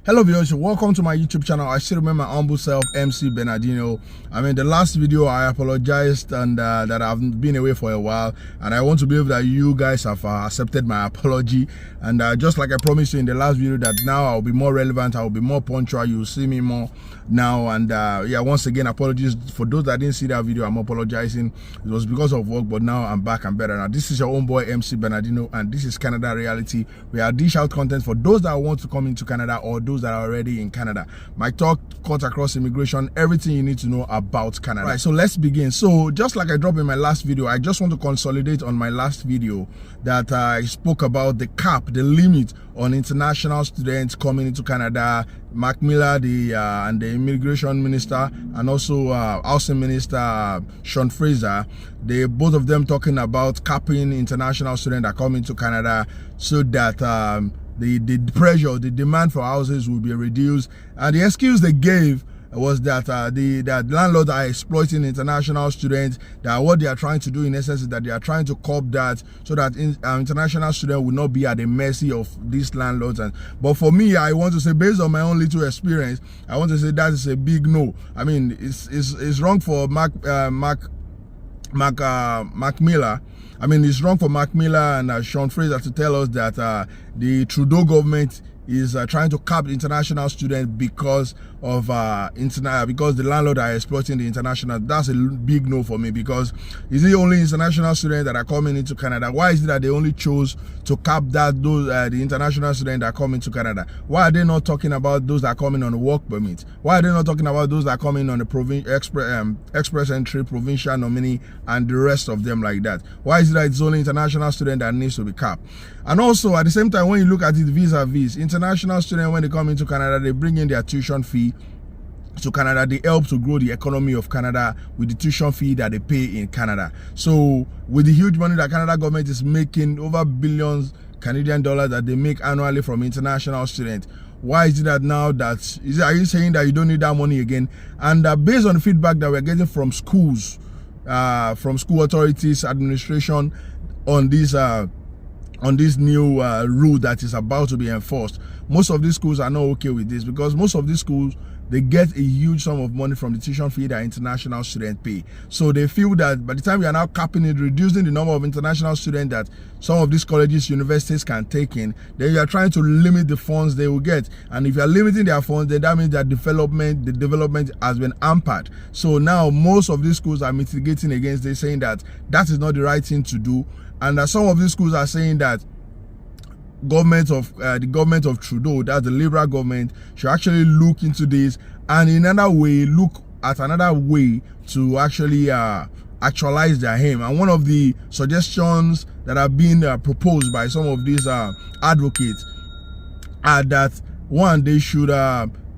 Hello viewers, welcome to my YouTube channel. I still remember my humble self, MC Bernardino. The last video I apologized and that I've been away for a while, and I want to believe that you guys have accepted my apology. And just like I promised you in the last video, that now I'll be more relevant, I'll be more punctual, you'll see me more now. And yeah, once again, apologies for those that didn't see that video. I'm apologizing. It was because of work, but now I'm back and better. Now this is your own boy MC Bernardino, and this is Canada Reality. We are dish out content for those that want to come into Canada or those that are already in Canada. My talk cuts across immigration, everything you need to know about Canada. Right, so let's begin. So just like I dropped in my last video, I just want to consolidate on my last video that I spoke about the cap, the limit on international students coming into Canada. Mark Miller, and the immigration minister, and also housing minister Sean Fraser, they both of them talking about capping international students that come into Canada so that the pressure, the demand for houses will be reduced. And the excuse they gave was that that landlords are exploiting international students, that what they are trying to do in essence is that they are trying to curb that so that international students will not be at the mercy of these landlords. But for me, I want to say, based on my own little experience, I want to say that is a big no. I mean, it's wrong for Mark Miller. I mean, it's wrong for Mark Miller and Sean Fraser to tell us that the Trudeau government is trying to cap international students because of because the landlord are exploiting the international. That's a big no for me, because is it only international students that are coming into Canada? Why is it that they only chose to cap that those the international students that are coming to Canada? Why are they not talking about those that are coming on a work permit? Why are they not talking about those that are coming on the express entry, provincial nominee, and the rest of them like that? Why is it that it's only international students that needs to be capped? And also at the same time, when you look at it vis-a-vis, international students, when they come into Canada, they bring in their tuition fee to Canada. They help to grow the economy of Canada with the tuition fee that they pay in Canada. So with the huge money that Canada government is making, over billions Canadian dollars that they make annually from international students, why is it that now are you saying that you don't need that money again? And based on the feedback that we're getting from schools, from school authorities, administration on this new rule that is about to be enforced, most of these schools are not okay with this, because most of these schools, they get a huge sum of money from the tuition fee that international students pay. So they feel that by the time we are now capping it, reducing the number of international students that some of these colleges, universities can take in, then you are trying to limit the funds they will get. And if you are limiting their funds, then that means that the development has been hampered. So now most of these schools are mitigating against this, saying that that is not the right thing to do. And some of these schools are saying that the government of Trudeau, that's the Liberal government, should actually look into this and in another way look at another way to actually actualize their aim. And one of the suggestions that have been proposed by some of these advocates are that, one, they should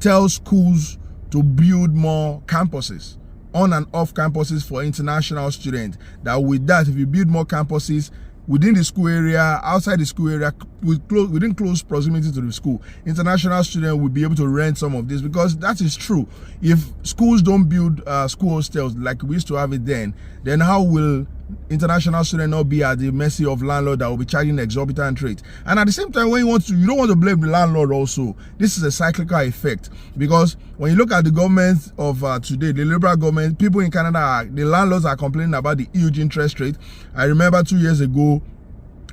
tell schools to build more campuses, on and off campuses for international students. That with that, if you build more campuses within the school area, outside the school area, within close proximity to the school, international students will be able to rent some of this, because that is true. If schools don't build school hostels like we used to have it then how will international students not be at the mercy of landlord that will be charging exorbitant rates? And at the same time, when you don't want to blame the landlord also. This is a cyclical effect, because when you look at the government of today, the Liberal government, people in Canada, the landlords are complaining about the huge interest rate. I remember 2 years ago,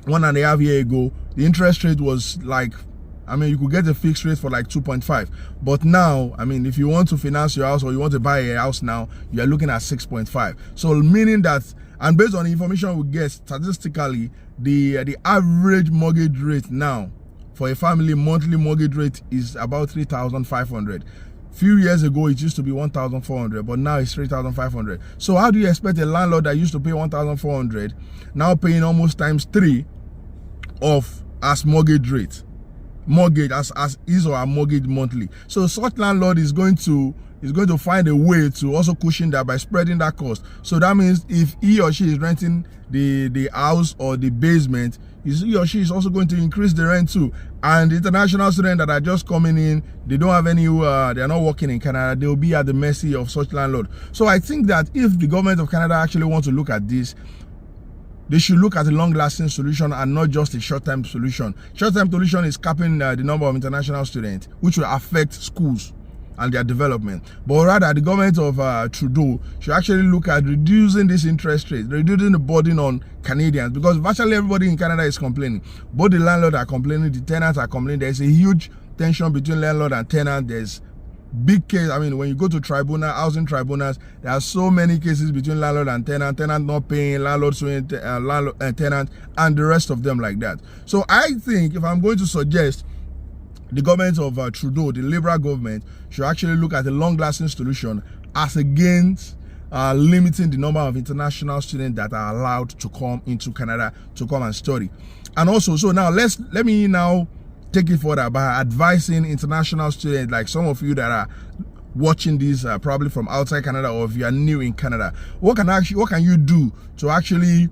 1.5 years ago, the interest rate was like, I mean, you could get a fixed rate for like 2.5. But now, I mean, if you want to finance your house or you want to buy a house now, you are looking at 6.5. So meaning that, and based on the information we get statistically, the average mortgage rate now for a family, monthly mortgage rate is about 3,500. Few years ago, it used to be 1,400, but now it's 3,500. So how do you expect a landlord that used to pay 1,400 now paying almost ×3 of as mortgage rate? Mortgage as his or her mortgage monthly. So such landlord is going to find a way to also cushion that by spreading that cost. So that means if he or she is renting the house or the basement, he or she is also going to increase the rent too. And the international students that are just coming in, they don't have any they are not working in Canada, they will be at the mercy of such landlord. So I think that if the government of Canada actually wants to look at this, they should look at a long-lasting solution and not just a short-term solution. Short-term solution is capping the number of international students, which will affect schools and their development. But rather, the government of Trudeau should actually look at reducing this interest rate, reducing the burden on Canadians, because virtually everybody in Canada is complaining. Both the landlords are complaining, the tenants are complaining. There's a huge tension between landlord and tenant. There's big case. I mean, when you go to tribunal, housing tribunals, there are so many cases between landlord and tenant not paying, landlord suing tenant, and the rest of them like that. So I think if I'm going to suggest, the government of Trudeau, the Liberal government, should actually look at a long-lasting solution as against limiting the number of international students that are allowed to come into Canada to come and study. And also, so now let me now take it further by advising international students like some of you that are watching this probably from outside Canada, or if you are new in Canada. What can you do to actually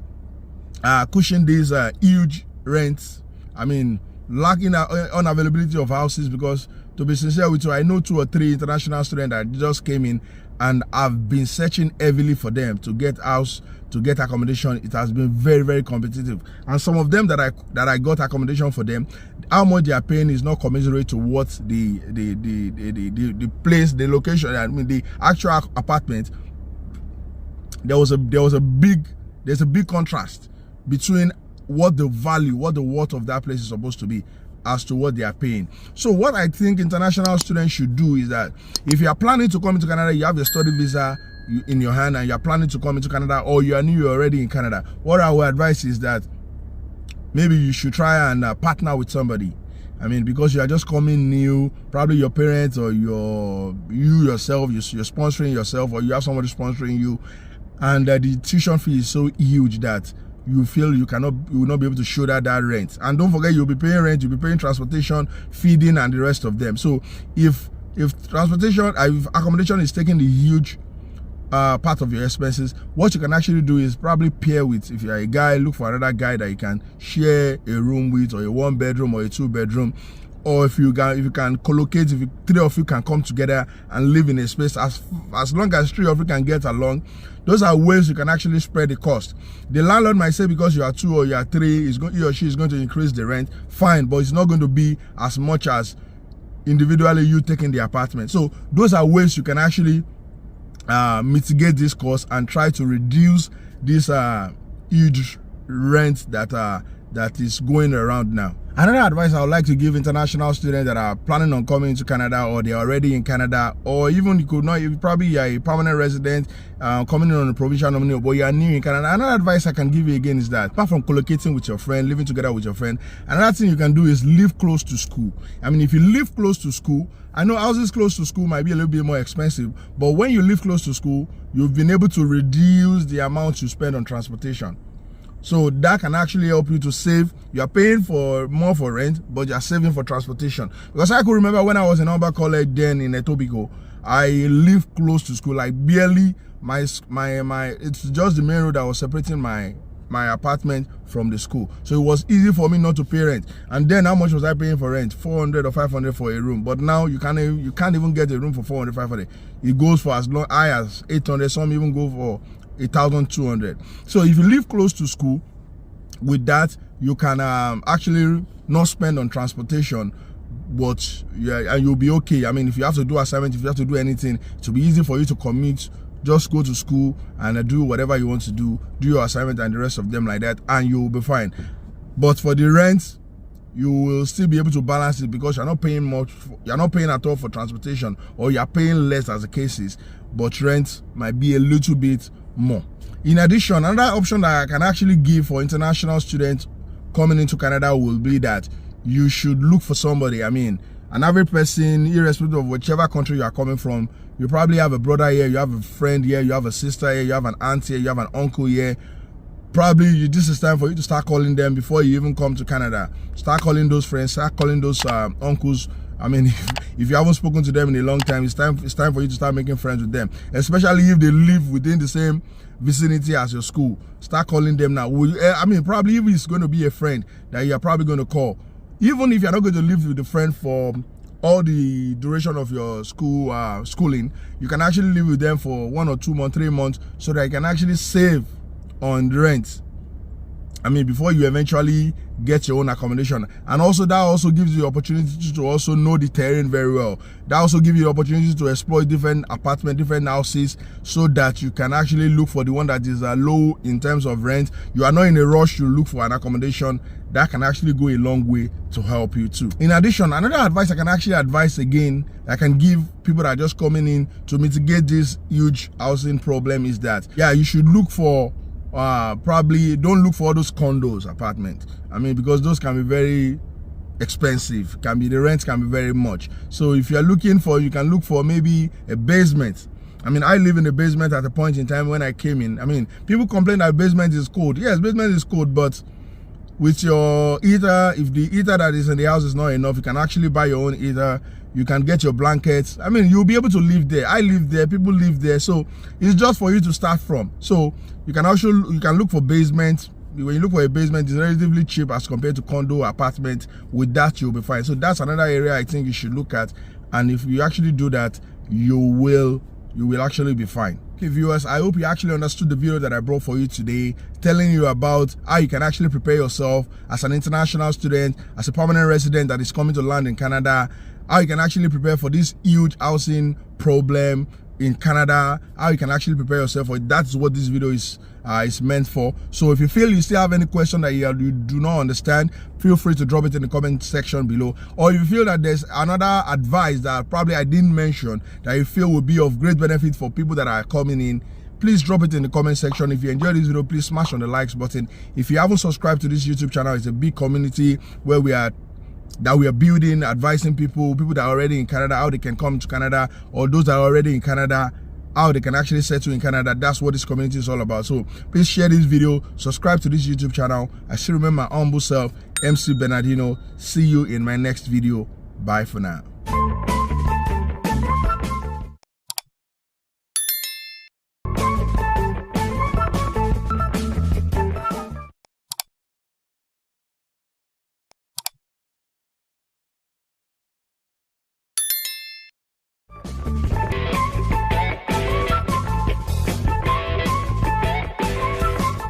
cushion these huge rents? I mean, lacking unavailability of houses, because to be sincere with you, I know 2 or 3 international students that just came in, and I've been searching heavily for them to get house, to get accommodation. It has been very, very competitive, and some of them that I got accommodation for them, how much they are paying is not commensurate to what the place, the location, I mean the actual apartment. There's a big contrast between what the value, what the worth of that place is supposed to be, as to what they are paying. So what I think international students should do is that if you are planning to come into Canada, you have a study visa in your hand, and you are planning to come into Canada, or you are new, you're already in Canada, what I would advise is that maybe you should try and partner with somebody. I mean, because you are just coming new, probably your parents or you yourself, you're sponsoring yourself, or you have somebody sponsoring you, and the tuition fee is so huge that you feel you will not be able to shoulder that rent. And don't forget, you'll be paying rent, you'll be paying transportation, feeding, and the rest of them. So if transportation, if accommodation is taking the huge part of your expenses, what you can actually do is probably pair with, if you're a guy, look for another guy that you can share a room with, or a 1-bedroom or a 2-bedroom. Or if you can collocate, if 3 of you can come together and live in a space, as long as 3 of you can get along, those are ways you can actually spread the cost. The landlord might say because you are 2 or you are 3, he or she is going to increase the rent. Fine, but it's not going to be as much as individually you taking the apartment. So those are ways you can actually mitigate this cost and try to reduce this huge rent that is going around now. Another advice I would like to give international students that are planning on coming to Canada, or they're already in Canada, or even you probably are a permanent resident coming in on a provincial nominee, but you are new in Canada. Another advice I can give you again is that apart from collocating with your friend, living together with your friend, another thing you can do is live close to school. I mean, if you live close to school, I know houses close to school might be a little bit more expensive, but when you live close to school, you've been able to reduce the amount you spend on transportation. So that can actually help you to save. You are paying more for rent, but you are saving for transportation. Because I could remember when I was in Alba College then in Etobicoke, I lived close to school, like barely it's just the main road that was separating my apartment from the school. So it was easy for me not to pay rent. And then how much was I paying for rent? 400 or 500 for a room. But now you can't even get a room for 400, 500. It goes for as high as 800. Some even go for 1,200. So if you live close to school, with that you can actually not spend on transportation, but and you'll be okay. I mean, if you have to do assignment, if you have to do anything, it will be easy for you to commute. Just go to school and do whatever you want to do your assignment and the rest of them like that, and you will be fine. But for the rent, you will still be able to balance it, because you're not paying much, you're not paying at all for transportation, or you're paying less as the case is, but rent might be a little bit more. In addition, another option that I can actually give for international students coming into Canada will be that you should look for somebody. I mean, an average person, irrespective of whichever country you are coming from, you probably have a brother here, you have a friend here, you have a sister here, you have an aunt here, you have an uncle here. Probably this is time for you to start calling them before you even come to Canada. Start calling those friends, start calling those uncles. I mean, if you haven't spoken to them in a long time, it's time for you to start making friends with them, especially if they live within the same vicinity as your school. Start calling them now. I mean, probably if it's going to be a friend that you're probably going to call, even if you're not going to live with the friend for all the duration of your schooling, you can actually live with them for 1 or 2 months, 3 months, so that you can actually save on rent. before you eventually get your own accommodation. And also that also gives you the opportunity to also know the terrain very well. That also gives you the opportunity to explore different apartments, different houses, so that you can actually look for the one that is low in terms of rent. You are not in a rush to look for an accommodation. That can actually go a long way to help you too. In addition, another advice I can actually advise again, I can give people that are just coming in to mitigate this huge housing problem is that, yeah, you should look for probably don't look for all those condos, apartments. Because those can be very expensive. The rent can be very much. So if you're looking for, you can look for maybe a basement. I live in a basement at a point in time when I came in. People complain that basement is cold. Yes, basement is cold, but with your heater, if the heater that is in the house is not enough, you can actually buy your own heater. You can get your blankets. You'll be able to live there. I live there, people live there. So it's just for you to start from. So you can look for basement. When you look for a basement, it's relatively cheap as compared to condo apartment. With that, you'll be fine. So that's another area I think you should look at. And if you actually do that, you will actually be fine. Okay, viewers, I hope you actually understood the video that I brought for you today, telling you about how you can actually prepare yourself as an international student, as a permanent resident that is coming to land in Canada, how you can actually prepare for this huge housing problem in Canada, how you can actually prepare yourself for it. That's what this video is meant for. So if you feel you still have any question that you do not understand, feel free to drop it in the comment section below. Or if you feel that there's another advice that probably I didn't mention that you feel will be of great benefit for people that are coming in, please drop it in the comment section. If you enjoyed this video, please smash on the likes button. If you haven't subscribed to this YouTube channel, it's a big community where we are building, advising people that are already in Canada, how they can come to Canada, or those that are already in Canada, how they can actually settle in Canada. That's what this community is all about. So please share this video, subscribe to this YouTube channel. I still remember my humble self, MC Bernardino. See you in my next video. Bye for now.